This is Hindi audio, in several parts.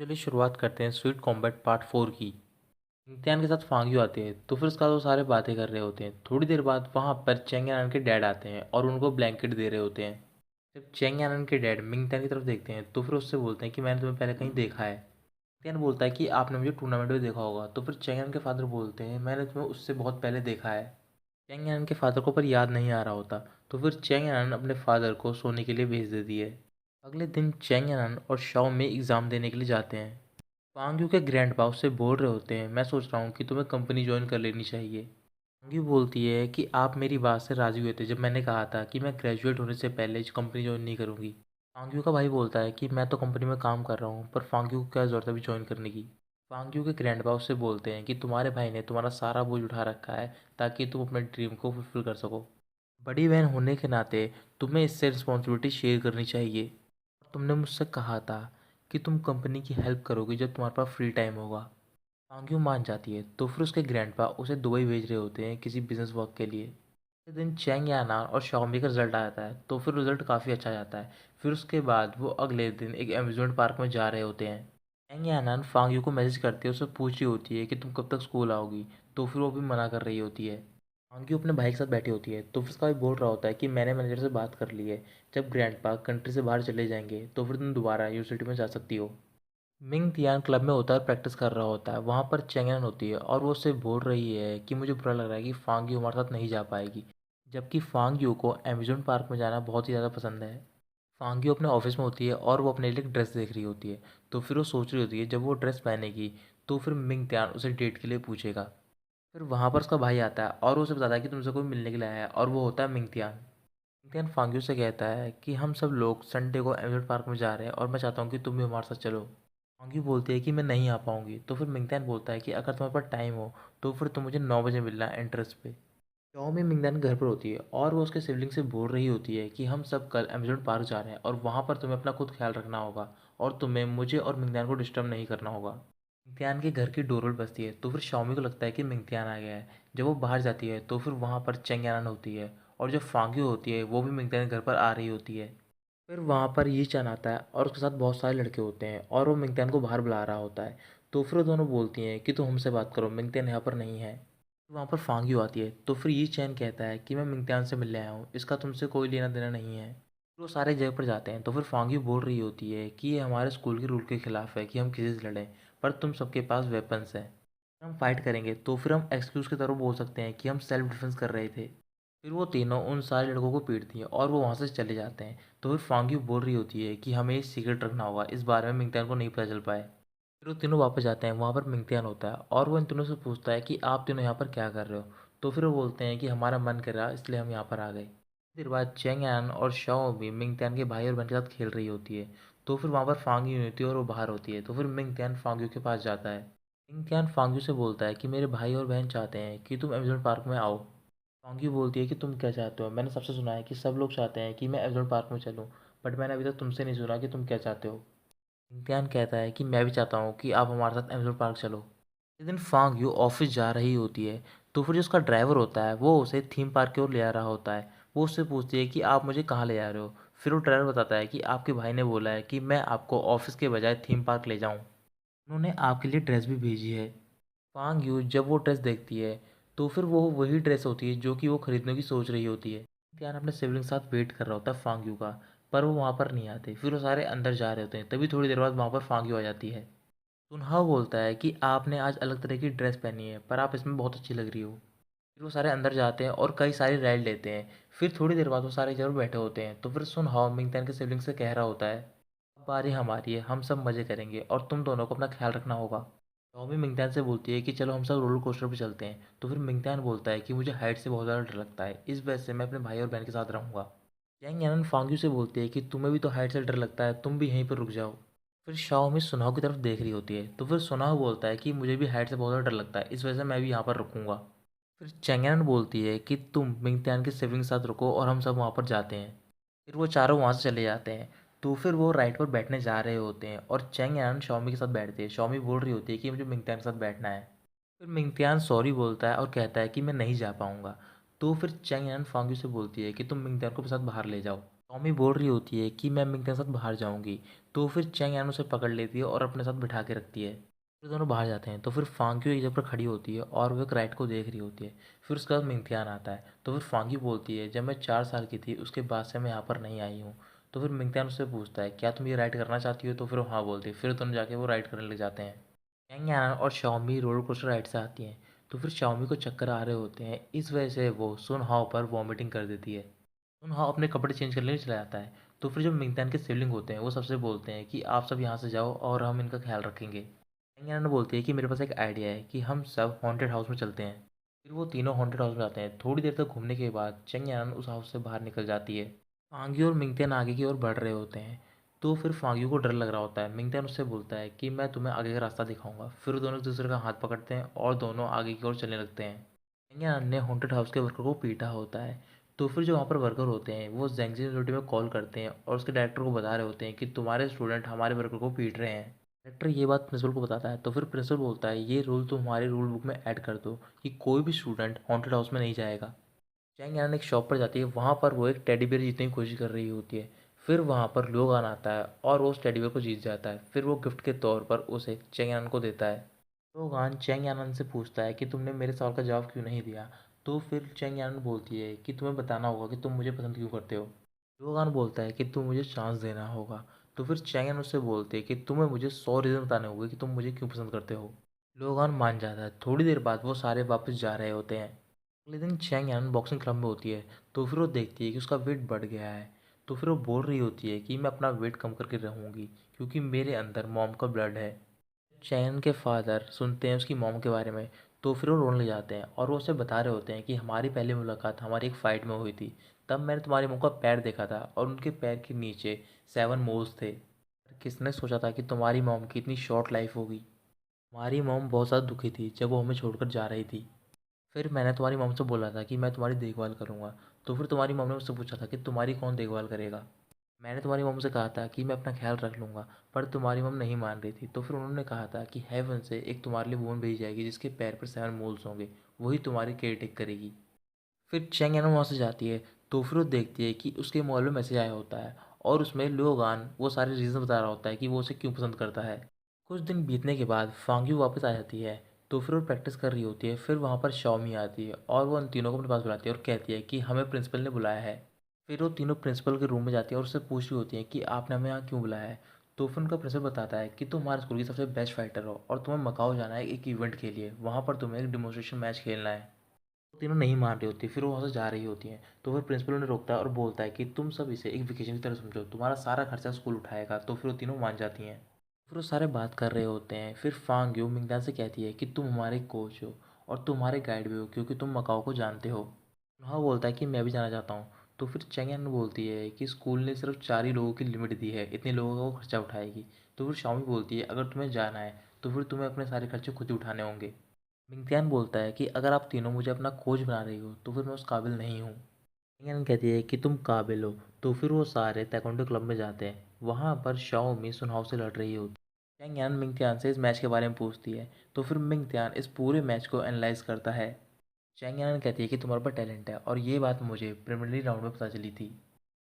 चलिए शुरुआत करते हैं स्वीट कॉम्बैट पार्ट 4 की। इम्तिहान के साथ फांगियो आते हैं तो फिर उसके बाद वो सारे बातें कर रहे होते हैं। थोड़ी देर बाद वहाँ पर चेंग यानन के डैड आते हैं और उनको ब्लैंकेट दे रहे होते हैं। जब चेंग यानन के डैड मिंगतियान की तरफ देखते हैं तो फिर उससे बोलते हैं कि मैंने तुम्हें पहले कहीं देखा है। मिंगतियान बोलता है कि आपने मुझे टूर्नामेंट में देखा होगा। तो फिर चेंग यानन के फादर बोलते हैं मैंने तुम्हें उससे बहुत पहले देखा है। चेंग यानन के फादर को पर याद नहीं आ रहा होता। तो फिर चेंग यानन अपने फादर को सोने के लिए भेज देती है। अगले दिन चेंग यानन और शाओ में एग्ज़ाम देने के लिए जाते हैं। पांग्यू के ग्रैंडपा उससे बोल रहे होते हैं मैं सोच रहा हूँ कि तुम्हें कंपनी ज्वाइन कर लेनी चाहिए। पांग्यू बोलती है कि आप मेरी बात से राजी हुए थे जब मैंने कहा था कि मैं ग्रेजुएट होने से पहले कंपनी ज्वाइन नहीं करूँगी। पांग्यू का भाई बोलता है कि मैं तो कंपनी में काम कर रहा हूँ पर पांग्यू को क्या ज़रूरत है अभी ज्वाइन करने की। पांग्यू के ग्रैंडपा उससे बोलते हैं कि तुम्हारे भाई ने तुम्हारा सारा बोझ उठा रखा है ताकि तुम अपने ड्रीम को फुलफिल कर सको। बड़ी बहन होने के नाते तुम्हें इससे रिस्पॉन्सिबिलिटी शेयर करनी चाहिए। तुमने मुझसे कहा था कि तुम कंपनी की हेल्प करोगे जब तुम्हारे पास फ्री टाइम होगा। पांग्यू मान जाती है तो फिर उसके ग्रैंडपा उसे दुबई भेज रहे होते हैं किसी बिजनेस वर्क के लिए। अगले दिन चैंग याना और शाओमी का रिजल्ट आ जाता है तो फिर रिजल्ट काफ़ी अच्छा जाता है। फिर उसके बाद वो अगले दिन एक एम्यूजमेंट पार्क में जा रहे होते हैं। चैंग यानान फांग्यू को मैसेज करती है उससे पूछ रही होती है कि तुम कब तक स्कूल आओगी। तो फिर वो भी मना कर रही होती है। फांग्यू अपने भाई के साथ बैठी होती है तो फिर उसका भाई बोल रहा होता है कि मैंने मैनेजर से बात कर ली है। जब ग्रैंडपा कंट्री से बाहर चले जाएंगे तो फिर तुम दोबारा यूनिवर्सिटी में जा सकती हो। मिंग तियान क्लब में होता है प्रैक्टिस कर रहा होता है। वहाँ पर चेंगन होती है और वो उससे बोल रही है कि मुझे बुरा लग रहा है कि फांग यू हमारे साथ नहीं जा पाएगी। जबकि फांग यू को एम्यूजमेंट पार्क में जाना बहुत ही ज़्यादा पसंद है। फांग यू अपने ऑफिस में होती है और वो अपने लिए एक ड्रेस देख रही होती है। तो फिर वो सोच रही होती है जब वो ड्रेस पहनेगी तो फिर मिंग तियान उसे डेट के लिए पूछेगा। फिर वहाँ पर उसका भाई आता है और वो उसे बताता है कि तुमसे कोई मिलने के लिए आया है और वो होता है Ming Tian. Ming Tian Fang Yu से कहता है कि हम सब लोग संडे को एम्यूजमेंट पार्क में जा रहे हैं और मैं चाहता हूँ कि तुम भी हमारे साथ चलो। मांगी बोलती है कि मैं नहीं आ पाऊंगी। तो फिर मिंगतैन बोलता है कि अगर तुम्हारे पास टाइम हो तो फिर तुम मुझे 9 बजे मिलना एंट्रेंस पे। चाओमी मिंगतैन घर पर होती है और वो उसके सिबलिंग से बोल रही होती है कि हम सब कल अम्यूज़मेंट पार्क जा रहे हैं और वहाँ पर तुम्हें अपना खुद ख्याल रखना होगा और तुम्हें मुझे और मिंगतैन को डिस्टर्ब नहीं करना होगा। मिंगतैन के घर की डोरबेल बजती है तो फिर शाओमी को लगता है कि मिंगतैन आ गया है। जब वो बाहर जाती है तो फिर वहाँ पर चेंगयानन होती है और जो फांगी होती है वो भी मिंगतैन के घर पर आ रही होती है। फिर वहाँ पर ये चैन आता है और उसके साथ बहुत सारे लड़के होते हैं और वो मिंगतैन को बाहर बुला रहा होता है। तो फिर वो दोनों बोलती हैं कि तुम हमसे बात करो, मिंगतैन यहाँ पर नहीं है। फिर वहाँ पर फांगियो आती है तो फिर ये चैन कहता है कि मैं मिंगतैन से मिलने आया हूँ, इसका तुमसे कोई लेना देना नहीं है। फिर वो सारे जगह पर जाते हैं तो फिर फांगियो बोल रही होती है कि ये हमारे स्कूल के रूल के खिलाफ है कि हम किसी से लड़ें, पर तुम सबके पास वेपन्स हैं। हम फाइट करेंगे तो फिर हम एक्सक्यूज़ की तरह बोल सकते हैं कि हम सेल्फ डिफेंस कर रहे थे। फिर वो तीनों उन सारे लड़कों को पीटती हैं और वो वहाँ से चले जाते हैं। तो फिर फांग्यू बोल रही होती है कि हमें सीक्रेट रखना होगा, इस बारे में मिंगतियान को नहीं पता चल पाए। फिर वो तीनों वापस जाते हैं। वहाँ पर मिंगतियान होता है और वो इन तीनों से पूछता है कि आप तीनों यहाँ पर क्या कर रहे हो। तो फिर वो बोलते हैं कि हमारा मन कर रहा इसलिए हम यहाँ पर आ गए। देर बाद चेंग एन और शाओ भी मिंगतियान के भाई और बहन के साथ खेल रही होती है। तो फिर वहाँ पर फांग्यू होती है और वो बाहर होती है। तो फिर मिंगतियान फांग्यू के पास जाता है। मिंगतियान फांग्यू से बोलता है कि मेरे भाई और बहन चाहते हैं कि तुम एम्यूज़मेंट पार्क में आओ। पोंगी बोलती है कि तुम क्या चाहते हो। मैंने सबसे सुना है कि सब लोग चाहते हैं कि मैं एम्यूज़मेंट पार्क में चलूं, बट मैंने अभी तक तुमसे नहीं सुना कि तुम क्या चाहते हो। इम्तियान कहता है कि मैं भी चाहता हूँ कि आप हमारे साथ एम्यूज़मेंट पार्क चलो। इस दिन फांग यू ऑफिस जा रही होती है तो फिर जो उसका ड्राइवर होता है वो उसे थीम पार्क की ओर ले आ रहा होता है। वो उससे पूछती है कि आप मुझे कहाँ ले जा रहे हो। फिर वो ड्राइवर बताता है कि आपके भाई ने बोला है कि मैं आपको ऑफिस के बजाय थीम पार्क ले जाऊँ। उन्होंने आपके लिए ड्रेस भी भेजी है। फांग यू जब वो ड्रेस देखती है तो फिर वो वही ड्रेस होती है जो कि वो खरीदने की सोच रही होती है। ध्यान अपने सिबलिंग के साथ वेट कर रहा होता है फांग यू का, पर वो वहाँ पर नहीं आते। फिर वो सारे अंदर जा रहे होते हैं। तभी थोड़ी देर बाद वहाँ पर फांग यू आ जाती है। सुनहाव बोलता है कि आपने आज अलग तरह की ड्रेस पहनी है पर आप इसमें बहुत अच्छी लग रही हो। फिर वो सारे अंदर जाते हैं और कई सारी राइड लेते हैं। फिर थोड़ी देर बाद वो सारे जरूर बैठे होते हैं। तो फिर सुनहाव मिंगतैन के सिबलिंग से कह रहा होता है अब बारी हमारी है, हम सब मज़े करेंगे और तुम दोनों को अपना ख्याल रखना होगा। टॉमी मिंगतैन से बोलती है कि चलो हम सब रोलर कोस्टर पर चलते हैं। तो फिर मिंगतैन बोलता है कि मुझे हाइट से बहुत ज़्यादा डर लगता है, इस वजह से मैं अपने भाई और बहन के साथ रहूँगा। जैंग यानन फांग्यू से बोलती है कि तुम्हें भी तो हाइट से डर लगता है, तुम भी यहीं पर रुक जाओ। फिर शाओमी सुनाओ की तरफ देख रही होती है तो फिर सुनाओ बोलता है कि मुझे भी हाइट से बहुत ज़्यादा डर लगता है, इस वजह से मैं भी यहाँ पर रुकूंगा। फिर चैंगयानन बोलती है कि तुम मिंगतैन के सिबलिंग के साथ रुको और हम सब वहाँ पर जाते हैं। फिर वो चारों वहाँ से चले जाते हैं। तो फिर वो राइड पर बैठने जा रहे होते हैं और चैंग यान शॉमी के साथ बैठते हैं। शॉमी बोल रही होती है कि मुझे मिंगतियान के साथ बैठना है। फिर मिंगतियान सॉरी बोलता है और कहता है कि मैं नहीं जा पाऊँगा। तो फिर चैंग यान फांग्यू से बोलती है कि तुम मिंगतियान को अपने साथ बाहर ले जाओ। टॉमी बोल रही होती है कि मैं मिंग के साथ बाहर जाऊंगी। तो फिर चैंग यान उसे पकड़ लेती है और अपने साथ बिठा के रखती है। फिर दोनों बाहर जाते हैं तो फिर फांग्यू एक जगह पर खड़ी होती है और वो एक राइड को देख रही होती है। फिर उसके बाद मिंगथियान आता है तो फिर फांग्यू बोलती है जब मैं 4 साल की थी उसके बाद से मैं यहाँ पर नहीं आई हूँ। तो फिर मिंगथियान उससे पूछता है क्या तुम ये राइड करना चाहती हो, तो फिर वो हाँ बोलती है। फिर दोनों जाके वो राइड करने लग जाते हैं। चैंग यान और शाओमी रोलर कोस्टर राइड से आती हैं। तो फिर शाओमी को चक्कर आ रहे होते हैं, इस वजह से वो सुन हाओ पर वॉमिटिंग कर देती है। हाँ अपने कपड़े चेंज करने चला जाता है। तो फिर जब मिंगतान के सिबलिंग होते हैं वो सबसे बोलते हैं कि आप सब यहाँ से जाओ और हम इनका ख्याल रखेंगे। चैंग बोलती है कि मेरे पास एक आइडिया है कि हम सब हॉन्टेड हाउस में चलते हैं। फिर वो तीनों हॉन्टेड हाउस में जाते हैं। थोड़ी देर तक घूमने के बाद चैंग उस हाउस से बाहर निकल जाती है। फांग्यू और मिंगतियान आगे की ओर बढ़ रहे होते हैं। तो फिर फांग्यू को डर लग रहा होता है। मिंगतियान उससे बोलता है कि मैं तुम्हें आगे का रास्ता दिखाऊंगा। फिर दोनों एक दूसरे का हाथ पकड़ते हैं और दोनों आगे की ओर चलने लगते हैं। चैंग ने हॉन्टेड हाउस के वर्कर को पीटा होता है। तो फिर जो वहाँ पर वर्कर होते हैं वो जेंगजी यूनिवर्सिटी में कॉल करते हैं और उसके डायरेक्टर को बता रहे होते हैं कि तुम्हारे स्टूडेंट हमारे वर्कर को पीट रहे हैं। डायरेक्टर ये बात प्रिंसिपल को बताता है तो फिर प्रिंसिपल बोलता है ये रूल तुम हमारे रूल बुक में ऐड कर दो कि कोई भी स्टूडेंट हॉन्टेड हाउस में नहीं जाएगा। चैंग यान एक शॉप पर जाती है, वहाँ पर वो एक टेडी बियर जीतने की कोशिश कर रही होती है। फिर वहाँ पर लोगान आता है और वो उस टेडी बियर को जीत जाता है। फिर वो गिफ्ट के तौर पर उसे चैंग यान को देता है। लोगान चैंग यानन से पूछता है कि तुमने मेरे सवाल का जवाब क्यों नहीं दिया। तो फिर चैंग यानन बोलती है कि तुम्हें बताना होगा कि तुम मुझे पसंद क्यों करते हो। लोगान बोलता है कि तुम मुझे चांस देना होगा। तो फिर चैंग यानन उससे बोलते हैं कि तुम्हें मुझे 100 रीज़न बताने होंगे कि तुम मुझे क्यों पसंद करते हो। लोगान मान जाता है। थोड़ी देर बाद वो सारे वापस जा रहे होते हैं। अगले दिन चैंग यान बॉक्सिंग क्लब में होती है। तो फिर वो देखती है कि उसका वेट बढ़ गया है। तो फिर वो बोल रही होती है कि मैं अपना वेट कम करके रहूँगी क्योंकि मेरे अंदर मॉम का ब्लड है। चैन के फादर सुनते हैं उसकी मॉम के बारे में। तो फिर वो रोने लग जाते हैं और वो उसे बता रहे होते हैं कि हमारी पहली मुलाकात हमारी एक फ़ाइट में हुई थी। तब मैंने तुम्हारी मॉम का पैर देखा था और उनके पैर के नीचे 7 मोल्स थे। किसने सोचा था कि तुम्हारी मॉम की इतनी शॉर्ट लाइफ होगी। हमारी मॉम बहुत ज़्यादा दुखी थी जब वो हमें छोड़कर जा रही थी। फिर मैंने तुम्हारी मॉम से बोला था कि मैं तुम्हारी देखभाल करूँगा। तो फिर तुम्हारी मॉम ने मुझसे पूछा था कि तुम्हारी कौन देखभाल करेगा। मैंने तुम्हारी मॉम से कहा था कि मैं अपना ख्याल रख लूँगा, पर तुम्हारी मॉम नहीं मान रही थी। तो फिर उन्होंने कहा था कि हेवन से एक तुम्हारे लिए वूमन भेजी जाएगी जिसके पैर पर 7 मोल्स होंगे, वही तुम्हारी केयर टेक करेगी। फिर चैंग एना वहाँ से जाती है। तो फिर वो देखती है कि उसके मोबाइल में मैसेज आया होता है और उसमें लोगान वो सारे रीज़न बता रहा होता है कि वो उसे क्यों पसंद करता है। कुछ दिन बीतने के बाद फांग्यू वापस आ जाती है। तो फिर वो प्रैक्टिस कर रही होती है। फिर वहाँ पर शाओमी आती है और वो उन तीनों को अपने पास बुलाती है और कहती है कि हमें प्रिंसिपल ने बुलाया है। फिर वो तीनों प्रिंसिपल के रूम में जाती है और उससे पूछ रही होती है कि आपने हमें यहाँ क्यों बुलाया है। तो फिर उनका प्रिंसिपल बताता है कि तुम हमारे स्कूल की सबसे बेस्ट फाइटर हो और तुम्हें मकाओ जाना है एक इवेंट के लिए, वहाँ पर तुम्हें एक डिमोन्स्ट्रेशन मैच खेलना है। तीनों नहीं मान रही होती। फिर वो वहाँ से जा रही होती हैं। तो फिर प्रिंसिपल उन्हें रोकता है और बोलता है कि तुम सब इसे एक वेकेशन की तरह समझो, तुम्हारा सारा खर्चा स्कूल उठाएगा। तो फिर वो तीनों मान जाती हैं। फिर वो सारे बात कर रहे होते हैं। फिर फांग यू मिंगदान से कहती है कि तुम हमारे कोच हो और तुम्हारे गाइड भी हो क्योंकि तुम मकाओ को जानते हो। वहाँ बोलता है कि मैं भी जाना चाहता हूँ। तो फिर चैंग बोलती है कि स्कूल ने सिर्फ 4 ही लोगों की लिमिट दी है, इतने लोगों का वो खर्चा उठाएगी। तो फिर शाओमी बोलती है अगर तुम्हें जाना है तो फिर तुम्हें अपने सारे खर्चे खुद ही उठाने होंगे। मिंगथियान बोलता है कि अगर आप तीनों मुझे अपना कोच बना रही हो तो फिर मैं उस काबिल नहीं हूँ। मिंगथियान कहती है कि तुम काबिल हो। तो फिर वो सारे ताइक्वांडो क्लब में जाते हैं। वहाँ पर शाओमी सुनहाव से लड़ रही होती है। चैंग यान मिंगथियान से इस मैच के बारे में पूछती है। तो फिर मिंगथियान इस पूरे मैच को एनालाइज करता है। चैंग यान कहती है कि तुम्हारे पास टैलेंट है और ये बात मुझे प्रिलिमिनरी राउंड में पता चली थी।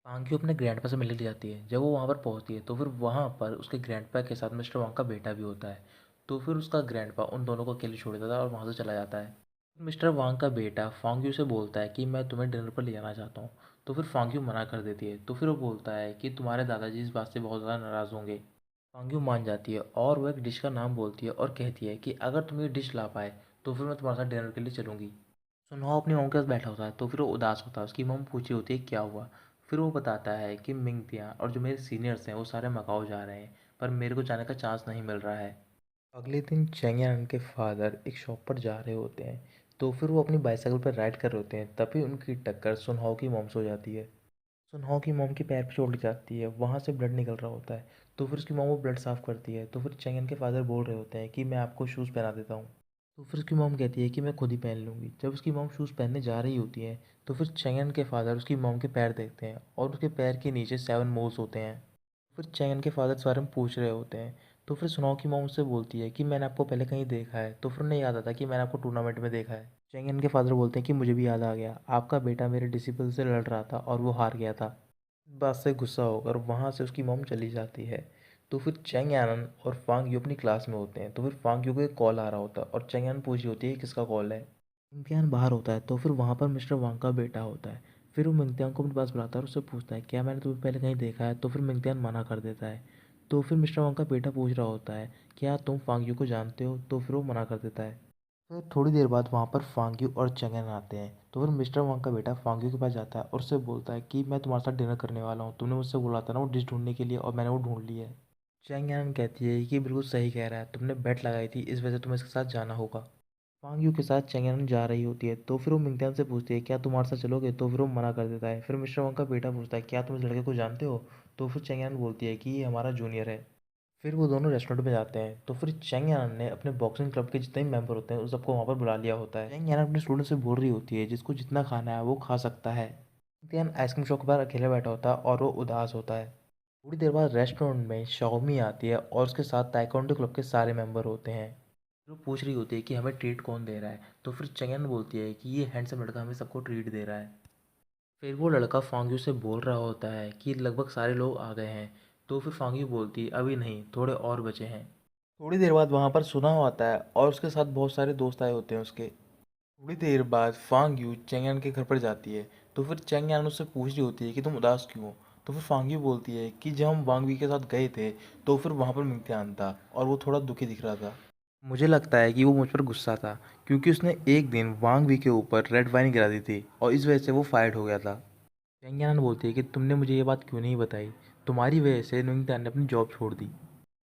पांग्यू अपने ग्रैंडपा से मिलने जाती है। जब वो वहाँ पर पहुँचती है तो फिर वहाँ पर उसके ग्रैंडपा के साथ मिस्टर वांग का बेटा भी होता है। तो फिर उसका ग्रैंडपा उन दोनों को अकेले छोड़ देता है और वहाँ से चला जाता है। मिस्टर वांग का बेटा फांग्यू से बोलता है कि मैं तुम्हें डिनर पर ले जाना चाहता हूँ। तो फिर फांग्यू मना कर देती है। तो फिर वो बोलता है कि तुम्हारे दादाजी इस बात से बहुत ज़्यादा नाराज़ होंगे। फांग्यू मान जाती है और वो एक डिश का नाम बोलती है और कहती है कि अगर तुम ये डिश ला पाए तो फिर मैं तुम्हारे साथ डिनर के लिए चलूँगी। सुनहो अपनी मॉम के पास बैठा होता है। तो फिर वो उदास होता है। उसकी मॉम पूछी होती है क्या हुआ। फिर वो बताता है कि मिंगतिया और जो मेरे सीनियर्स हैं वो सारे मकाओ जा रहे हैं, पर मेरे को जाने का चांस नहीं मिल रहा है। अगले दिन चैंग यान के फादर एक शॉप पर जा रहे होते हैं। तो फिर वो अपनी बाइसाइकिल पर राइड कर रहे होते हैं, तभी उनकी टक्कर सुनहो की मॉम से हो जाती है। सुनहो की मॉम की पैर पे चोट लग जाती है, वहाँ से ब्लड निकल रहा होता है। तो फिर उसकी मॉम वो ब्लड साफ़ करती है। तो फिर चैंग यान के फादर बोल रहे होते हैं कि मैं आपको शूज़ पहना देता हूँ। तो फिर उसकी मॉम कहती है कि मैं खुद ही पहन लूँगी। जब उसकी मॉम शूज़ पहनने जा रही होती है तो फिर चैंगन के फादर उसकी मॉम के पैर देखते हैं और उसके पैर के नीचे 7 मोल्स होते हैं। फिर चैंगन के फादर इस बारे में पूछ रहे होते हैं। तो फिर सुनाओ की मॉम उससे बोलती है कि मैंने आपको पहले कहीं देखा है। तो फिर उन्हें याद आता है कि मैंने आपको टूर्नामेंट में देखा है। चैंगन के फादर बोलते हैं कि मुझे भी याद आ गया, आपका बेटा मेरे डिसिपल से लड़ रहा था और वो हार गया था। इस बात से गुस्सा होकर वहाँ से उसकी मॉम चली जाती है। तो फिर चैंग यानन और फांग यू अपनी क्लास में होते हैं। तो फिर फांग यू को एक कॉल आ रहा होता है और चैंग यानन पूछ रही होती है किसका कॉल है। मिंगतियान बाहर होता है तो फिर वहाँ पर मिस्टर वांग का बेटा होता है। फिर वो मिंगतियान को अपने पास बुलाता है और उससे पूछता है क्या मैंने तुम्हें पहले कहीं देखा है। तो फिर मिंगतियान मना कर देता है। तो फिर मिस्टर वांग का बेटा पूछ रहा होता है क्या तुम फांग यू को जानते हो। तो फिर वो मना कर देता है। फिर थोड़ी देर बाद वहाँ पर फांग्यू और चंगेन आते हैं। तो फिर मिस्टर वांग का बेटा फांग्यू के पास जाता है और उससे बोलता है कि मैं तुम्हारे साथ डिनर करने वाला हूँ। तुमने मुझसे बोला था ना वो डिश ढूंढने के लिए और मैंने वो ढूंढ ली है। चैंग यान कहती है कि बिल्कुल सही कह रहा है, तुमने बेट लगाई थी इस वजह से तुम्हें इसके साथ जाना होगा। फांग यू के साथ चैंग यान जा रही होती है। तो फिर वो मिंगतियान से पूछती है क्या तुम हमारे साथ चलोगे। तो फिर वो मना कर देता है। फिर मिस्टर वांग का बेटा पूछता है क्या तुम इस लड़के को जानते हो। तो फिर चैंग यान बोलती है कि ये हमारा जूनियर है। फिर वो दोनों रेस्टोरेंट में जाते हैं। तो फिर चैंग यानन ने अपने बॉक्सिंग क्लब के जितने भी मेंबर होते हैं उस सबको वहाँ पर बुला लिया होता है। चैंग यानन अपने स्टूडेंट से बोल रही होती है जिसको जितना खाना है वो खा सकता है। ध्यान आइसक्रीम शॉप पर अकेला बैठा होता है और वो उदास होता है। थोड़ी देर बाद रेस्टोरेंट में शाओमी आती है और उसके साथ ताइक्वांडो क्लब के सारे मेंबर होते हैं। फिर वो पूछ रही होती है कि हमें ट्रीट कौन दे रहा है। तो फिर चैंग यानन बोलती है कि ये हैंडसम लड़का हमें सबको ट्रीट दे रहा है। फिर वो लड़का फांग्यू से बोल रहा होता है कि लगभग सारे लोग आ गए हैं। तो फिर फांग्यू बोलती है अभी नहीं, थोड़े और बचे हैं। थोड़ी देर बाद वहाँ पर सुनाओ आता है और उसके साथ बहुत सारे दोस्त आए होते हैं उसके। थोड़ी देर बाद फांग यू चैंग के घर पर जाती है। तो फिर चैंग यान उससे पूछ रही होती है कि तुम उदास क्यों हो। तो फिर फांग यू बोलती है कि जब हम वांग वी के साथ गए थे तो फिर वहाँ पर मिंगथियान था और वो थोड़ा दुखी दिख रहा था। मुझे लगता है कि वो मुझ पर गुस्सा था क्योंकि उसने एक दिन वांग वी के ऊपर रेड वाइन गिरा दी थी और इस वजह से वो फायर्ड हो गया था। चैंग यान बोलती है कि तुमने मुझे ये बात क्यों नहीं बताई। तुम्हारी वजह से मिंगथियान ने अपनी जॉब छोड़ दी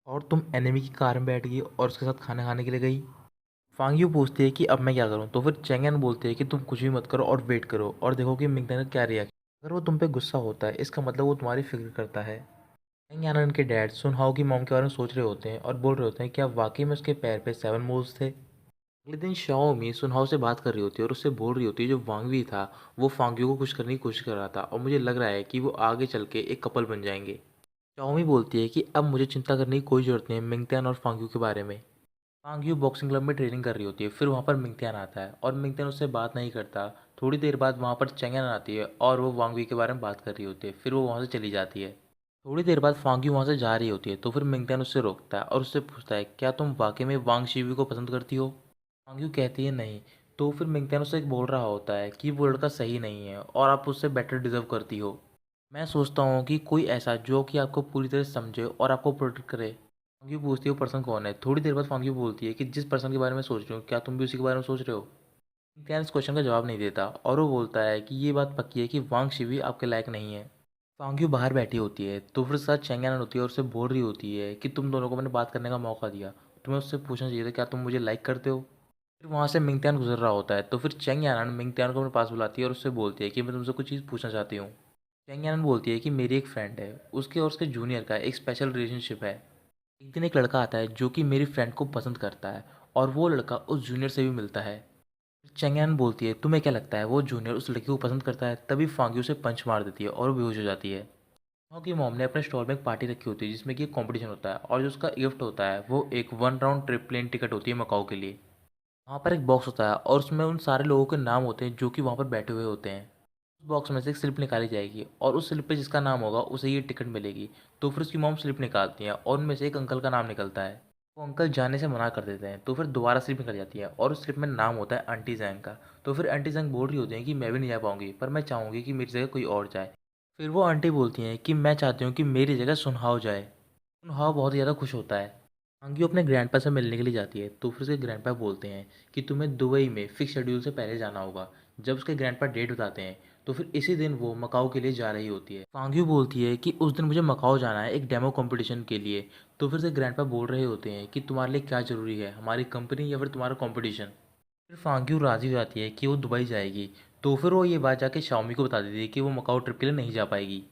और तुम एनिमी की कार में बैठ गई और उसके साथ खाना खाने के लिए गई। फांग यू पूछती है कि अब मैं क्या करूं। तो फिर चैंगन बोलते हैं कि तुम कुछ भी मत करो और वेट करो और देखो कि मिंगतन का क्या रिएक्शन। अगर वो तुम पे गुस्सा होता है इसका मतलब वो तुम्हारी फिक्र करता है। चैंग यानन के डैड सुनहाओ की मॉम के बारे में सोच रहे होते हैं और बोल रहे होते हैं क्या वाकई में उसके पैर पे 7 मोल्स थे। अगले दिन शाओमी सुनहाओ से बात कर रही होती है और उससे बोल रही होती है जो वांगवी था वो फांग यू को कुछ करने की कोशिश कर रहा था और मुझे लग रहा है कि वो आगे चल के एक कपल बन जाएंगे। शाओमी बोलती है कि अब मुझे चिंता करने की कोई ज़रूरत नहीं है मिंगतियान और फांग यू के बारे में। पांग यू बॉक्सिंग क्लब में ट्रेनिंग कर रही होती है। फिर वहाँ पर मिंगतियान आता है और मिंगतियान उससे बात नहीं करता। थोड़ी देर बाद वहाँ पर चैंगन आती है और वो वांग वी के बारे में बात कर रही होती है। फिर वो वहाँ से चली जाती है। थोड़ी देर बाद फांग यू वहाँ से जा रही होती है तो फिर मिंगतियान उससे रोकता है और उससे पूछता है क्या तुम वाकई में वांग शीवी को पसंद करती हो। फांग यू कहती है नहीं। तो फिर मिंगतियान उससे बोल रहा होता है कि वो लड़का सही नहीं है और आप उससे बेटर डिजर्व करती हो। मैं सोचता हूँ कि कोई ऐसा जो कि आपको पूरी तरह समझे और आपको प्रोटेक्ट करे। फांग्यू पूछती है वो पर्सन कौन है। थोड़ी देर बाद फांग्यू बोलती है कि जिस पर्सन के बारे में सोच रही हूँ क्या तुम भी उसी के बारे में सोच रहे हो। इंसान इस क्वेश्चन का जवाब नहीं देता और वो बोलता है कि ये बात पक्की है कि वांग शिवी आपके लायक नहीं है। फांग्यू बाहर बैठी होती है तो फिर साथ चैंगयान होती है और उससे बोल रही होती है कि तुम दोनों को मैंने बात करने का मौका दिया, तुम्हें उससे पूछना चाहिए था क्या तुम मुझे लाइक करते हो। फिर वहाँ से मिंगतियान गुजर रहा होता है तो फिर चैंग यानन मिंगतियान को अपने पास बुलाती है और उससे बोलती है कि मैं तुमसे कुछ चीज़ पूछना चाहती हूँ। चैंग यानन बोलती है कि मेरी एक फ्रेंड है, उसके और उसके जूनियर का एक स्पेशल रिलेशनशिप है। एक दिन एक लड़का आता है जो कि मेरी फ्रेंड को पसंद करता है और वो लड़का उस जूनियर से भी मिलता है। चंगयान बोलती है तुम्हें क्या लगता है वो जूनियर उस लड़की को पसंद करता है। तभी फांगी उसे पंच मार देती है और वो बेहोश हो जाती है। की मॉम ने अपने स्टॉल में एक पार्टी रखी होती है जिसमें कि एक कंपटीशन होता है और जो उसका गिफ्ट होता है वो एक 1 राउंड ट्रिप प्लेन टिकट होती है मकाऊ के लिए। वहाँ पर एक बॉक्स होता है और उसमें उन सारे लोगों के नाम होते हैं जो कि वहाँ पर बैठे हुए होते हैं। उस बॉक्स में से एक स्लिप निकाली जाएगी और उस स्लिप पे जिसका नाम होगा उसे ये टिकट मिलेगी। तो फिर उसकी मॉम स्लिप निकालती है और उनमें से एक अंकल का नाम निकलता है। वो अंकल जाने से मना कर देते हैं तो फिर दोबारा स्लिप निकल जाती है और उस स्लिप में नाम होता है आंटी जैंग का। तो फिर आंटी जैंग बोल रही होती हैं कि मैं भी नहीं जा पाऊंगी पर मैं चाहूँगी कि मेरी जगह कोई और जाए। फिर वो आंटी बोलती हैं कि मैं चाहती हूँ कि मेरी जगह सुनहाव जाए। सुनहाव बहुत ज़्यादा खुश होता है। आंगी अपने ग्रैंडपा से मिलने के लिए जाती है तो फिर उसके ग्रैंडपा बोलते हैं कि तुम्हें दुबई में फिक्स शेड्यूल से पहले जाना होगा। जब उसके ग्रैंडपा डेट बताते हैं तो फिर इसी दिन वो मकाऊ के लिए जा रही होती है। फांग्यू बोलती है कि उस दिन मुझे मकाऊ जाना है एक डेमो कंपटीशन के लिए। तो फिर से ग्रैंडपा बोल रहे होते हैं कि तुम्हारे लिए क्या ज़रूरी है, हमारी कंपनी या फिर तुम्हारा कंपटीशन। फिर फांग्यू राजी हो जाती है कि वो दुबई जाएगी। तो फिर वो ये बात जाके शाओमी को बता देती है कि वो मकाऊ ट्रिप के लिए नहीं जा पाएगी।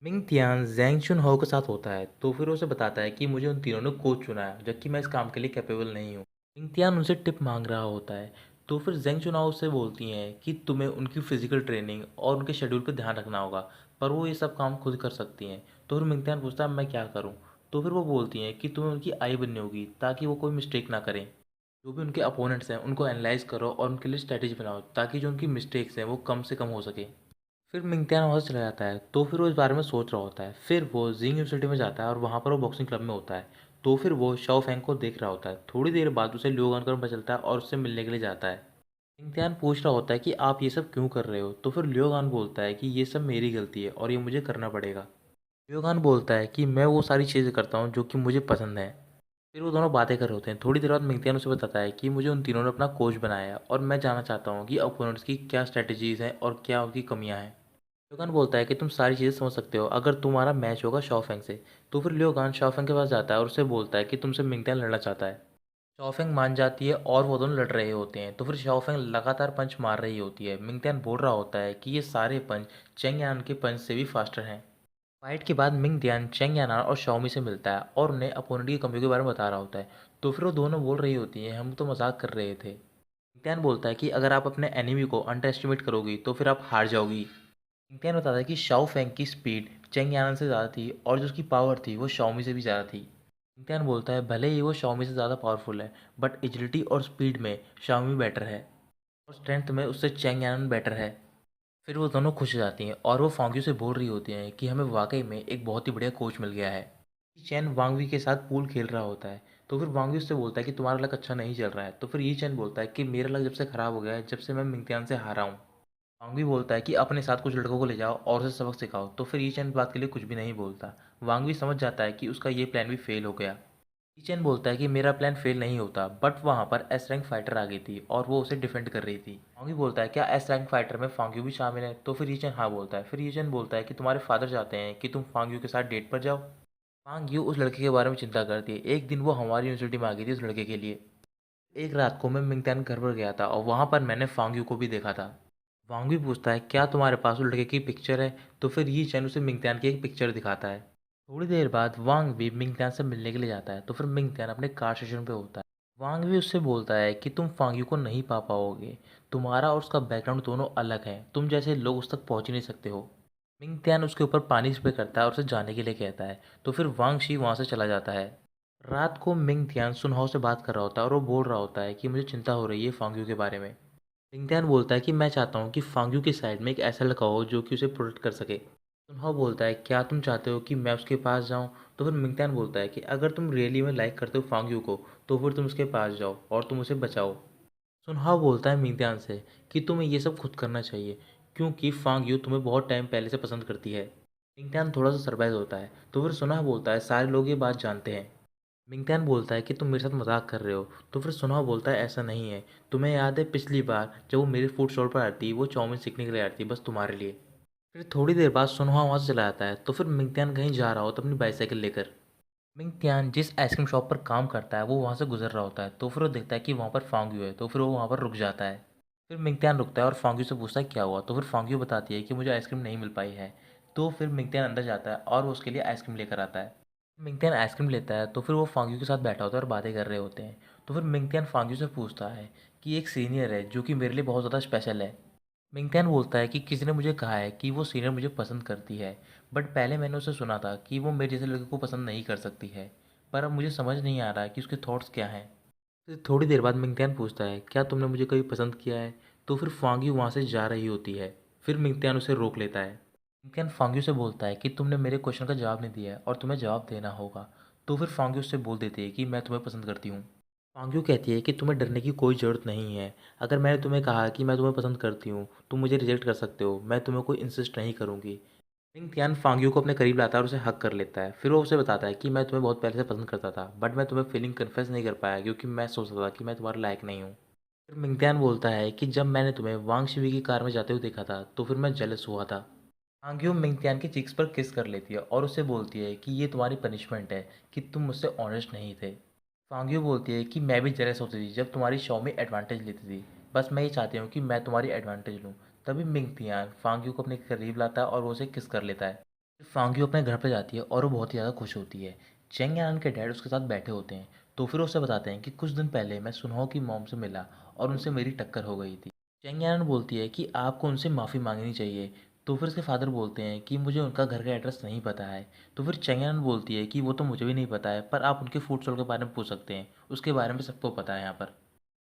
मिंग तियान ज़ैंग चुनहो के साथ होता है तो फिर उसे बताता है कि मुझे उन तीनों ने कोच चुना है जबकि मैं इस काम के लिए कैपेबल नहीं हूँ। मिंग तियान उनसे टिप मांग रहा होता है। तो फिर ज़ैंग चुनाओ उससे बोलती हैं कि तुम्हें उनकी फिजिकल ट्रेनिंग और उनके शेड्यूल पर ध्यान रखना होगा पर वो ये सब काम खुद कर सकती हैं। तो फिर मिंग तियान पूछता है मैं क्या करूँ। तो फिर वो बोलती हैं कि तुम्हें उनकी आई बननी होगी ताकि वो कोई मिस्टेक ना करें। जो भी उनके अपोनेंट्स हैं उनको एनालाइज करो और उनके लिए स्ट्रैटेजी बनाओ ताकि जो उनकी मिस्टेक्स हैं वो कम से कम हो सके। फिर मिंगतियान वहाँ से चला जाता है, तो फिर वो इस बारे में सोच रहा होता है। फिर वो जिंग यूनिवर्सिटी में जाता है और वहाँ पर वो बॉक्सिंग क्लब में होता है। तो फिर वो शाओ फैंग को देख रहा होता है। थोड़ी देर बाद उसे लियो गान का पता चलता है और उससे मिलने के लिए जाता है। मिंगतियान पूछ रहा होता है कि आप ये सब क्यों कर रहे हो? तो फिर लियो गान बोलता है कि ये सब मेरी गलती है और ये मुझे करना पड़ेगा। लियो गान बोलता है कि मैं वो सारी चीज़ें करता हूँ जो कि मुझे पसंद है। फिर वो दोनों बातें कर रहे होते हैं। थोड़ी देर बाद मिंगतियान उसे बताता है कि मुझे उन तीनों ने अपना कोच बनाया है और मैं जानना चाहता हूँ कि अपोनेंट्स की क्या स्ट्रैटेजीज़ हैं और क्या उनकी कमियाँ हैं। लियोगान बोलता है कि तुम सारी चीज़ें समझ सकते हो अगर तुम्हारा मैच होगा शाओफेंग से। तो फिर लियोगान शाओफेंग के पास जाता है और उससे बोलता है कि तुमसे मिंगतियान लड़ना चाहता है। शाओफेंग मान जाती है और वो दोनों लड़ रहे होते हैं। तो फिर शाओफेंग लगातार पंच मार रही होती है। मिंगतियान बोल रहा होता है कि ये सारे पंच चेंग यान के पंच से भी फास्टर हैं। फाइट के बाद मिंग दियान चेंग यानान और शाओमी से मिलता है और उन्हें अपोनेंट की कमियों के बारे में बता रहा होता है। तो फिर वो दोनों बोल रही होती हैं हम तो मजाक कर रहे थे। मिंगतियान बोलता है कि अगर आप अपने एनिमी को अंडर एस्टिमेट करोगी तो फिर आप हार जाओगी। मिंगतियान बताता है कि शाओ फेंग की स्पीड चेंग यानन से ज़्यादा थी और जो उसकी पावर थी वो शाओमी से भी ज़्यादा थी। मिंगतियान बोलता है भले ही वो शाओमी से ज़्यादा पावरफुल है बट एजिलिटी और स्पीड में शाओमी बेटर है और स्ट्रेंथ में उससे चेंग यानन बेटर है। फिर वो दोनों खुश हो जाती हैं और वो फांग्यू से बोल रही होती हैं कि हमें वाकई में एक बहुत ही बढ़िया कोच मिल गया है। चैन वांगवी के साथ पूल खेल रहा होता है। तो फिर वांगवी उससे बोलता है कि तुम्हारा लक अच्छा नहीं चल रहा है। तो फिर ये चैन बोलता है कि मेरा लक जब से ख़राब हो गया है जब से मैं मिंगतियान से हारा हूँ। वांगवी बोलता है कि अपने साथ कुछ लड़कों को ले जाओ और उसे सबक सिखाओ। तो फिर ये चैन बात के लिए कुछ भी नहीं बोलता। वांगवी समझ जाता है कि उसका ये प्लान भी फेल हो गया। ईचेन बोलता है कि मेरा प्लान फेल नहीं होता बट वहाँ पर एस रैंक फाइटर आ गई थी और वो उसे डिफेंड कर रही थी। फांगी बोलता है क्या एस रैंक फाइटर में फांग्यू भी शामिल है? तो फिर ईचेन हाँ बोलता है। फिर ईचेन बोलता है कि तुम्हारे फादर चाहते हैं कि तुम फांग्यू के साथ डेट पर जाओ। फांग्यू उस लड़के के बारे में चिंता करती है। एक दिन वो हमारी यूनिवर्सिटी में आ गई थी उस लड़के के लिए। एक रात को मैं मिंगतान घर पर गया था और वहाँ पर मैंने फांग्यू को भी देखा था। वांग पूछता है क्या तुम्हारे पास उस लड़के की पिक्चर है? तो फिर ये चैन उसे मिंगतान की एक पिक्चर दिखाता है। थोड़ी देर बाद वांग भी मिंगतान से मिलने के लिए जाता है। तो फिर मिंगतान अपने कार स्टेशन पे होता है। वांग भी उससे बोलता है कि तुम फांग्यू को नहीं पा पाओगे। तुम्हारा और उसका बैकग्राउंड दोनों अलग है। तुम जैसे लोग उस तक पहुंच ही नहीं सकते हो। मिंगतान उसके ऊपर पानी स्प्रे करता है और उसे जाने के लिए कहता है। तो फिर वांग शी वहाँ से चला जाता है। रात को मिंगतियान सुनहाओ से बात कर रहा होता है और वो बोल रहा होता है कि मुझे चिंता हो रही है फांग्यू के बारे में। मिंगतियान बोलता है कि मैं चाहता हूँ कि फांग्यू की साइड में एक ऐसा लड़का हो जो कि उसे प्रोटेक्ट कर सके। सुनहाओ बोलता है क्या तुम चाहते हो कि मैं उसके पास जाऊँ? तो फिर मिंगतियान बोलता है कि अगर तुम रियली में लाइक करते हो फांग्यू को तो फिर तुम उसके पास जाओ और तुम उसे बचाओ। सुनहाओ बोलता है मिंगतियान से कि तुम्हें ये सब खुद करना चाहिए क्योंकि फांग्यू तुम्हें बहुत टाइम पहले से पसंद करती है। मिंगतियान थोड़ा सा सरप्राइज होता है। तो फिर सुनहा बोलता है सारे लोग ये बात जानते हैं। मिंगतियान बोलता है कि तुम मेरे साथ मजाक कर रहे हो। तो फिर सुनहा बोलता है ऐसा नहीं है। तुम्हें याद है पिछली बार जब वो मेरे फूड स्टॉल पर आती वो चाउमीन सीखने के लिए आती बस तुम्हारे लिए। फिर थोड़ी देर बाद सुनहा वहाँ से चला जाता है। तो फिर मिंगतियान कहीं जा रहा होता अपनी बाईसाइकिल लेकर। मिंगतियान जिस आइसक्रीम शॉप पर काम करता है वो वहाँ से गुजर रहा होता है। तो फिर वो देखता है कि वहाँ पर फांग्यू है। तो फिर वो वहाँ पर रुक जाता है। फिर मिंगतियान रुकता है और फांग्यू से पूछता है क्या हुआ? तो फिर फांग्यू बताती है कि मुझे आइसक्रीम नहीं मिल पाई है। तो फिर मिंगतियान अंदर जाता है और वो उसके लिए आइसक्रीम लेकर आता है। मिंगतियान आइसक्रीम लेता है। तो फिर वो फांग्यू के साथ बैठा होता है और बातें कर रहे होते हैं। तो फिर मिंगतियान फांग्यू से पूछता है कि एक सीनियर है जो कि मेरे लिए बहुत ज़्यादा स्पेशल है। मिंगतियान बोलता है कि किसी ने मुझे कहा है कि वो सीनियर मुझे पसंद करती है बट पहले मैंने उसे सुना था कि वो मेरे जैसे लड़के को पसंद नहीं कर सकती है। पर अब मुझे समझ नहीं आ रहा कि उसके थॉट्स क्या हैं। फिर थोड़ी देर बाद मिंगतियान पूछता है क्या तुमने मुझे कभी पसंद किया है? तो फिर फांग्यू वहाँ से जा रही होती है। फिर मिंगतियान उसे रोक लेता है। मिंगतियान फांग्यू से बोलता है कि तुमने मेरे क्वेश्चन का जवाब नहीं दिया है और तुम्हें जवाब देना होगा। तो फिर फांग्यू उससे बोल देती है कि मैं तुम्हें पसंद करती हूँ। फांग्यू कहती है कि तुम्हें डरने की कोई ज़रूरत नहीं है। अगर मैंने तुम्हें कहा कि मैं तुम्हें पसंद करती हूँ तुम मुझे रिजेक्ट कर सकते हो। मैं तुम्हें कोई इंसिस्ट नहीं करूँगी। मिंग तियान फांग्यू को अपने करीब लाता है और उसे हक कर लेता है। फिर वो उसे बताता है कि मैं तुम्हें बहुत पहले से पसंद करता था बट मैं तुम्हें फीलिंग कन्फेस नहीं कर पाया क्योंकि मैं सोचता था कि मैं तुम्हारे लायक नहीं हूँ। फिर मिंगतियान बोलता है कि जब मैंने तुम्हें वांग शिवी की कार में जाते हुए देखा था तो फिर मैं जेलस हुआ था। हांग्यो मिंगतियान की चीक्स पर किस कर लेती है और उसे बोलती है कि ये तुम्हारी पनिशमेंट है कि तुम मुझसे ऑनेस्ट नहीं थे। फांग्यो बोलती है कि मैं भी जेलस होती थी जब तुम्हारी शाओमी एडवांटेज लेती थी। बस मैं ये चाहती हूँ कि मैं तुम्हारी एडवांटेज लूँ। तभी मिंगतियान फांग्यो को अपने करीब लाता है और वो उसे किस कर लेता है। फिर फांग्यो अपने घर पर जाती है और वो बहुत ही ज़्यादा खुश होती है। चेंग यान के डैड उसके साथ बैठे होते हैं। तो फिर उसे बताते हैं कि कुछ दिन पहले मैं सुनहो की मॉम से मिला और उनसे मेरी टक्कर हो गई थी। चेंग यान बोलती है कि आपको उनसे माफ़ी मांगनी चाहिए। तो फिर उसके फादर बोलते हैं कि मुझे उनका घर का एड्रेस नहीं पता है। तो फिर चंगेन बोलती है कि वो तो मुझे भी नहीं पता है पर आप उनके फूड स्टॉल के बारे में पूछ सकते हैं। उसके बारे में सबको पता है यहाँ पर।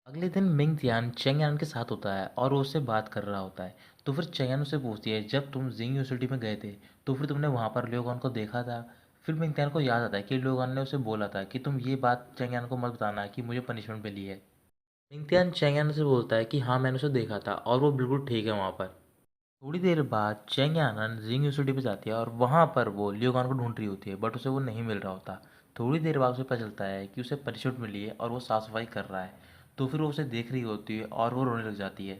अगले दिन मिंग तियान चेंग यान के साथ होता है और वो उससे बात कर रहा होता है। तो फिर चेंग यान उससे पूछती है, जब तुम जिंग यूनिवर्सिटी में गए थे तो फिर तुमने वहाँ पर लियोगान को देखा था? फिर मिंग तियान को याद आता है कि लियोगान ने उसे बोला था कि तुम ये बात चेंग यान को मत बताना कि मुझे पनिशमेंट मिली है। मिंग तियान चेंग यान से बोलता है कि हाँ मैंने उसे देखा था और वो बिल्कुल ठीक है वहाँ पर। थोड़ी देर बाद चेंग यानन जिंग यूनिवर्सिटी पे जाती है और वहाँ पर वो लियोगान को ढूंढ रही होती है, बट उसे वो नहीं मिल रहा होता। थोड़ी देर बाद उसे पता चलता है कि उसे पनिशमेंट मिली है और वो साफ सफाई कर रहा है। तो फिर वो उसे देख रही होती है और वो रोने लग जाती है।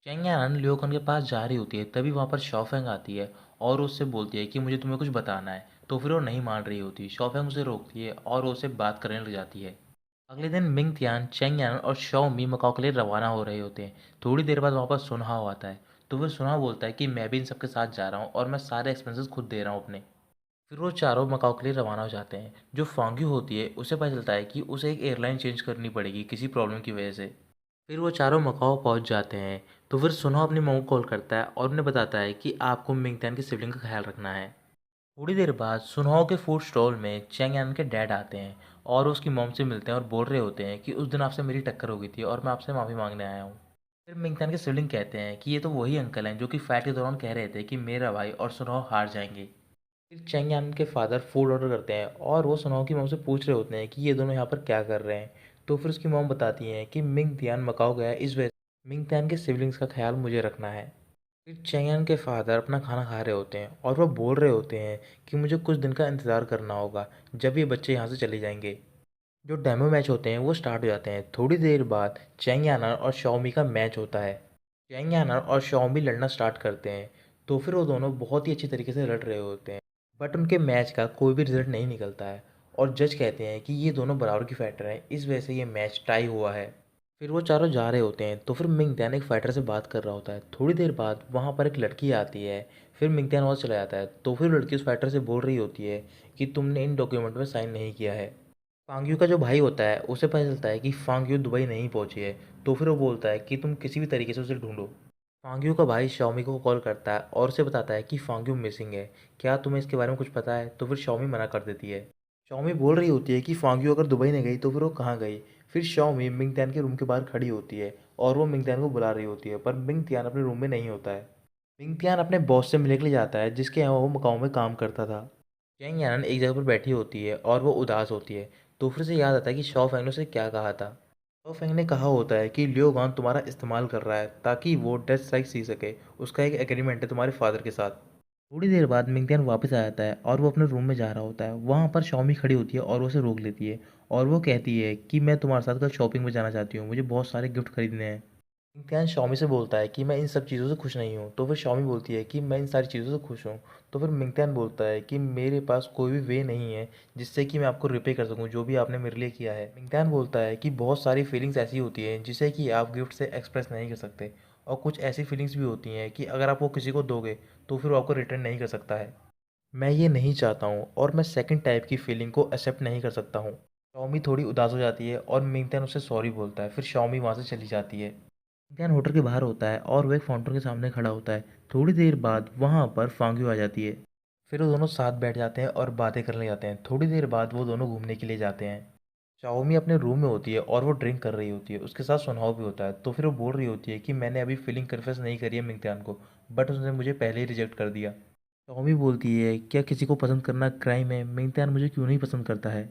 चेंग यानन लियोगान के पास जा रही होती है, तभी वहाँ पर शॉफेंग आती है और उससे बोलती है कि मुझे तुम्हें कुछ बताना है। तो फिर वो नहीं मान रही होती, शॉफेंग उसे रोकती है और वो उससे बात करने लग जाती है। अगले दिन मिंग तियान चेंग यानन और शाओ मी मकाओ के लिए रवाना हो रहे होते हैं। थोड़ी देर बाद वहाँ पर सुनहाओ आता है। तो फिर सुनहाओ बोलता है कि मैं भी इन सबके साथ जा रहा हूँ और मैं सारे एक्सपेंसेस खुद दे रहा हूँ अपने। फिर वो चारों मकाओ के लिए रवाना हो जाते हैं। जो फांग्यू होती है उसे पता चलता है कि उसे एक एयरलाइन चेंज करनी पड़ेगी किसी प्रॉब्लम की वजह से। फिर वो चारों मकाओ पहुंच जाते हैं। तो फिर सुनहाओ अपनी मम्मी को कॉल करता है और उन्हें बताता है कि आपको मिंगतैन की सिबलिंग का ख्याल रखना है। थोड़ी देर बाद सुनहाओ के फूड स्टॉल में चैंग यान के डैड आते हैं और उसकी मॉम से मिलते हैं और बोल रहे होते हैं कि उस दिन आपसे मेरी टक्कर हो गई थी और मैं आपसे माफ़ी मांगने आया हूँ। फिर मिंगतैन के सिबलिंग कहते हैं कि ये तो वही अंकल हैं जो कि फाइट के दौरान कह रहे थे कि मेरा भाई और सुनहाओ हार जाएंगे। फिर चैंग यान के फादर फूड ऑर्डर करते हैं और वो सुनहाओ की मॉम से पूछ रहे होते हैं कि ये दोनों यहाँ पर क्या कर रहे हैं। तो फिर उसकी मॉम बताती हैं कि मिंग तियान मकाओ गया है, इस वजह से मिंग तियान के सिबलिंग्स का ख्याल मुझे रखना है। फिर चैंग के फादर अपना खाना खा रहे होते हैं और वो बोल रहे होते हैं कि मुझे कुछ दिन का इंतज़ार करना होगा जब ये बच्चे यहाँ से चले जाएंगे। जो डेमो मैच होते हैं वो स्टार्ट हो जाते हैं। थोड़ी देर बाद चैंग यानर और शाओमी का मैच होता है। चैंग यानर और शाओमी लड़ना स्टार्ट करते हैं। तो फिर वो दोनों बहुत ही अच्छी तरीके से लड़ रहे होते हैं, बट उनके मैच का कोई भी रिजल्ट नहीं निकलता है और जज कहते हैं कि ये दोनों बराबर की फाइटर हैं, इस वजह से ये मैच टाई हुआ है। फिर वो चारों जा रहे होते हैं। तो फिर मिंगत्यान एक फाइटर से बात कर रहा होता है। थोड़ी देर बाद वहाँ पर एक लड़की आती है। फिर मिंगत्यान वहाँ चला जाता है। तो फिर लड़की उस फाइटर से बोल रही होती है कि तुमने इन डॉक्यूमेंट में साइन नहीं किया है। फांग्यू का जो भाई होता है उसे पता चलता है कि फांग्यू दुबई नहीं पहुंची है। तो फिर वो बोलता है कि तुम किसी भी तरीके से उसे ढूंढो। फांग्यू का भाई शाओमी को कॉल करता है और उसे बताता है कि फांग्यू मिसिंग है, क्या तुम्हें इसके बारे में कुछ पता है? तो फिर शाओमी मना कर देती है। शाओमी बोल रही होती है कि फांग्यू अगर दुबई नहीं गई तो फिर वो कहाँ गई। फिर शाओमी मिंगत्यान के रूम के बाहर खड़ी होती है और वो मिंगत्यान को बुला रही होती है, पर मिंगत्यान अपने रूम में नहीं होता है। मिंगत्यान अपने बॉस से मिलने के लिए जाता है जिसके यहाँ वो मकाओ में काम करता था। चैंग यानन एक जगह पर बैठी होती है और वो उदास होती है। तो फिर से याद आता है कि शॉ फेंग ने उसे क्या कहा था। शॉ फेंग ने कहा होता है कि लियो गान तुम्हारा इस्तेमाल कर रहा है ताकि वो डेथ स्ट्राइक सी सके, उसका एक एग्रीमेंट है तुम्हारे फादर के साथ। थोड़ी देर बाद मिंगतियान वापस आ जाता है और वो अपने रूम में जा रहा होता है। वहाँ पर शॉमी खड़ी होती है और वो उसे रोक लेती है और वो कहती है कि मैं तुम्हारे साथ कल शॉपिंग में जाना चाहती हूँ, मुझे बहुत सारे गिफ्ट खरीदने हैं। इम्तियाज़ शाओमी से बोलता है कि मैं इन सब चीज़ों से खुश नहीं हूँ। तो फिर शाओमी बोलती है कि मैं इन सारी चीज़ों से खुश हूँ। तो फिर मिंगत्यान बोलता है कि मेरे पास कोई भी वे नहीं है जिससे कि मैं आपको रिपे कर सकूँ जो भी आपने मेरे लिए किया है। मिंगत्यान बोलता है कि बहुत सारी फीलिंग्स ऐसी होती हैं जिसे कि आप गिफ्ट से एक्सप्रेस नहीं कर सकते, और कुछ ऐसी फीलिंग्स भी होती हैं कि अगर आप वो किसी को दोगे तो फिर वो आपको रिटर्न नहीं कर सकता है। मैं ये नहीं चाहता हूँ और मैं सेकंड टाइप की फीलिंग को एक्सेप्ट नहीं कर सकता हूँ। शाओमी थोड़ी उदास हो जाती है और मिंगत्यान उसे सॉरी बोलता है। फिर शाओमी वहाँ से चली जाती है। ध्यान होटल के बाहर होता है और वो एक फाउंटेन के सामने खड़ा होता है। थोड़ी देर बाद वहाँ पर फांग्यू आ जाती है। फिर वो दोनों साथ बैठ जाते हैं और बातें करने जाते हैं। थोड़ी देर बाद वो दोनों घूमने के लिए जाते हैं। शाओमी अपने रूम में होती है और वो ड्रिंक कर रही होती है, उसके साथ सुनहाव भी होता है। तो फिर वो बोल रही होती है कि मैंने अभी फीलिंग कन्फेस नहीं करी है मिंगत्यान को, बट उसने मुझे पहले ही रिजेक्ट कर दिया। शाओमी बोलती है क्या किसी को पसंद करना क्राइम है? मिंगत्यान मुझे क्यों नहीं पसंद करता है?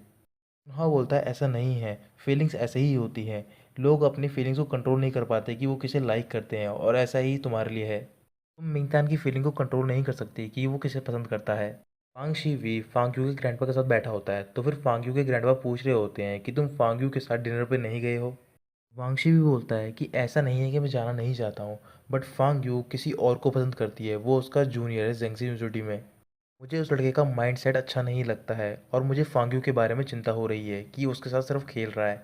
हाँ बोलता है ऐसा नहीं है, फीलिंग्स ऐसे ही होती हैं। लोग अपनी फीलिंग्स को कंट्रोल नहीं कर पाते कि वो किसे लाइक करते हैं, और ऐसा ही तुम्हारे लिए है। तुम मिंगतान की फीलिंग को कंट्रोल नहीं कर सकती कि वो किसे पसंद करता है। फांग शी फांग्यू के ग्रैंडपा के साथ बैठा होता है। तो फिर फांग्यू के ग्रैंडपा पूछ रहे होते हैं कि तुम फांग्यू के साथ डिनर पे नहीं गए हो। वांगशी भी बोलता है कि ऐसा नहीं है कि मैं जाना नहीं चाहता हूँ, बट फांग यू किसी और को पसंद करती है, वो उसका जूनियर है जेंगसी यूनिवर्सिटी में। मुझे उस लड़के का माइंडसेट अच्छा नहीं लगता है और मुझे फांग्यू के बारे में चिंता हो रही है कि उसके साथ सिर्फ खेल रहा है।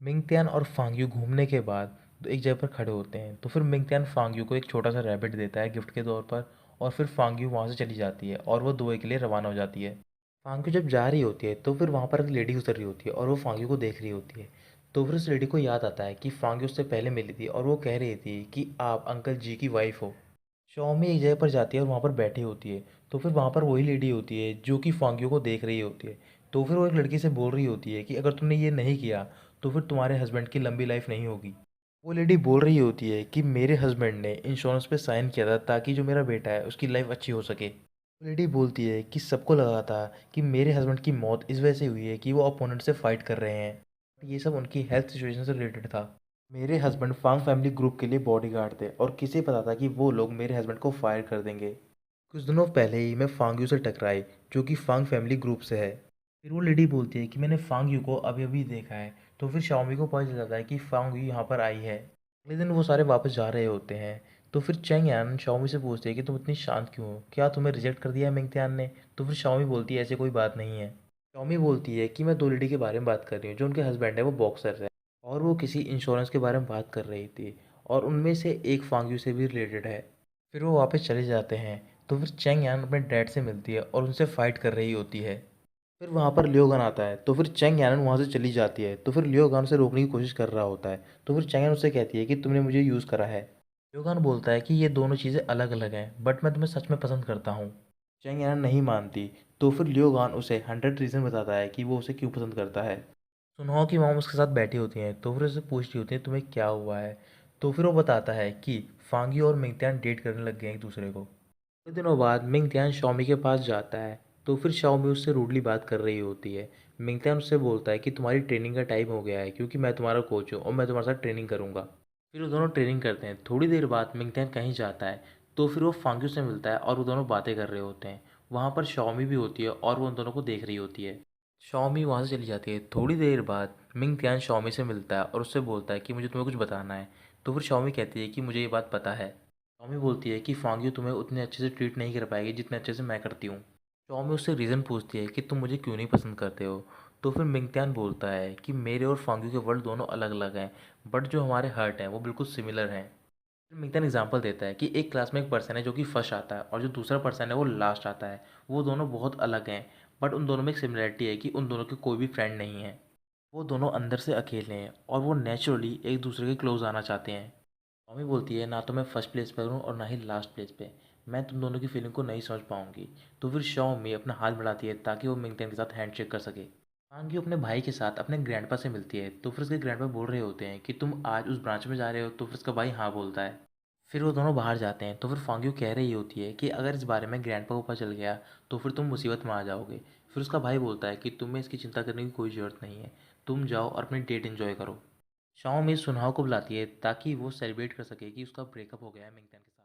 मिंगतियान और फांग्यू घूमने के बाद तो एक जगह पर खड़े होते हैं। तो फिर मिंगतियान फांग्यू को एक छोटा सा रैबिट देता है गिफ्ट के तौर पर, और फिर फांग्यू वहाँ से चली जाती है और वो दुबई के लिए रवाना हो जाती है। फांग्यू जब जा रही होती है तो फिर वहाँ पर एक लेडी गुजर रही होती है और वो फांग्यू को देख रही होती है। तो फिर उस लेडी को याद आता है कि फांग्यू उससे पहले मिली थी और वो कह रही थी कि आप अंकल जी की वाइफ हो। शॉमी एक जगह पर जाती है और वहाँ पर बैठी होती है। तो फिर वहाँ पर वही लेडी होती है जो कि फांग्यू को देख रही होती है। तो फिर वो एक लड़की से बोल रही होती है कि अगर तुमने ये नहीं किया तो फिर तुम्हारे हस्बैंड की लंबी लाइफ नहीं होगी। वो लेडी बोल रही होती है कि मेरे हस्बैंड ने इंश्योरेंस पे साइन किया था ताकि जो मेरा बेटा है उसकी लाइफ अच्छी हो सके। वो लेडी बोलती है कि सबको लगा था कि मेरे हस्बैंड की मौत इस वजह से हुई है कि वो अपोनेंट से फाइट कर रहे हैं। ये सब उनकी हेल्थ सिचुएशन से रिलेटेड था। मेरे हस्बैंड फांग फैमिली ग्रुप के लिए बॉडीगार्ड थे और किसे पता था कि वो लोग मेरे हस्बैंड को फायर कर देंगे। कुछ दिनों पहले ही मैं फांग यू से टकराई, जो कि फांग फैमिली ग्रुप से है। फिर वो लेडी बोलती है कि मैंने फांग यू को अभी अभी देखा है। तो फिर शाओमी को पता चल जाता है कि फांग यू यहाँ पर आई है। अगले दिन वो सारे वापस जा रहे होते हैं। तो फिर चेंग यान शाओमी से पूछते हैं कि तुम इतनी शांत क्यों हो, क्या तुम्हें रिजेक्ट कर दिया है मिंगतियान ने। तो फिर शाओमी बोलती है ऐसे कोई बात नहीं है। शाओमी बोलती है कि मैं दो लेडी के बारे में बात कर रही हूँ, जो उनके हस्बैंड है वो बॉक्सर है और वो किसी इंश्योरेंस के बारे में बात कर रही थी और उनमें से एक फांग यू से भी रिलेटेड है। फिर वो वापस चले जाते हैं। तो फिर चेंग यान अपने डैड से मिलती है और उनसे फाइट कर रही होती है। फिर वहाँ पर लियोगन आता है। तो फिर चेंग यानन वहाँ से चली जाती है। तो फिर लियोगान उसे रोकने की कोशिश कर रहा होता है। तो फिर चेंग यान उससे कहती है कि तुमने मुझे यूज़ करा है। लियोगान बोलता है कि ये दोनों चीज़ें अलग अलग हैं, बट मैं तुम्हें सच में पसंद करता हूँ। चेंग यानन नहीं मानती। तो फिर लियोगान उसे 100 रीज़न बताता है कि वो उसे क्यों पसंद करता है। सुनहो की मॉम उसके साथ बैठी होती हैं। तो फिर उससे पूछती होती है तुम्हें क्या हुआ है। तो फिर वो बताता है कि फांगी और मिंगतियान डेट करने लग गए हैं एक दूसरे को। कुछ दिनों बाद मिंगतियान शाओमी के पास जाता है। तो फिर शाओमी उससे रूडली बात कर रही होती है। मिंगतियान उससे बोलता है कि तुम्हारी ट्रेनिंग का टाइम हो गया है, क्योंकि मैं तुम्हारा कोच हूँ और मैं तुम्हारे साथ ट्रेनिंग करूँगा। फिर वो दोनों ट्रेनिंग करते हैं। थोड़ी देर बाद मिंगतियान कहीं जाता है। तो फिर वो फांग्यू से मिलता है और वो दोनों बातें कर रहे होते हैं। वहाँ पर शाओमी भी होती है और वो उन दोनों को देख रही होती है। शाओमी वहाँ से चली जाती है। थोड़ी देर बाद मिंगतियान शाओमी से मिलता है और उससे बोलता है कि मुझे तुम्हें कुछ बताना है। तो फिर शाओमी कहती है कि मुझे ये बात पता है। टॉमी बोलती है कि फांग्यू तुम्हें उतने अच्छे से ट्रीट नहीं कर पाएगी जितने अच्छे से मैं करती हूँ। टॉमी उससे रीज़न पूछती है कि तुम मुझे क्यों नहीं पसंद करते हो। तो फिर मिंगतियान बोलता है कि मेरे और फांग्यू के वर्ल्ड दोनों अलग अलग हैं, बट जो हमारे हार्ट हैं वो बिल्कुल सिमिलर हैं। फिर मिंगतियान एग्जांपल देता है कि एक क्लास में एक पर्सन है जो कि फर्स्ट आता है और जो दूसरा पर्सन है वो लास्ट आता है। वो दोनों बहुत अलग हैं, बट उन दोनों में एक सिमिलरिटी है कि उन दोनों के कोई भी फ्रेंड नहीं है। वो दोनों अंदर से अकेले हैं और वो नेचुरली एक दूसरे के क्लोज आना चाहते हैं। मम्मी बोलती है ना तो मैं फर्स्ट प्लेस पर हूँ और ना ही लास्ट प्लेस पे, मैं तुम दोनों की फीलिंग को नहीं समझ पाऊंगी। तो फिर शाओमी अपना हाथ बढ़ाती है ताकि वो मिंगतियान के साथ हैंडशेक कर सके। मांगी अपने भाई के साथ अपने ग्रैंडपा से मिलती है। तो फिर उसके ग्रैंडपा बोल रहे होते हैं कि तुम आज उस ब्रांच में जा रहे हो। तो फिर उसका भाई हाँ बोलता है। फिर वो दोनों बाहर जाते हैं। तो फिर फांग्यू कह रही होती है कि अगर इस बारे में ग्रैंडपा को पता चल गया तो फिर तुम मुसीबत में आ जाओगे। फिर उसका भाई बोलता है कि तुम्हें इसकी चिंता करने की कोई ज़रूरत नहीं है, तुम जाओ और अपनी डेट एंजॉय करो। शाओमी सुनहाव को बुलाती है ताकि वो सेलिब्रेट कर सके कि उसका ब्रेकअप हो गया है मिंगतियान के साथ।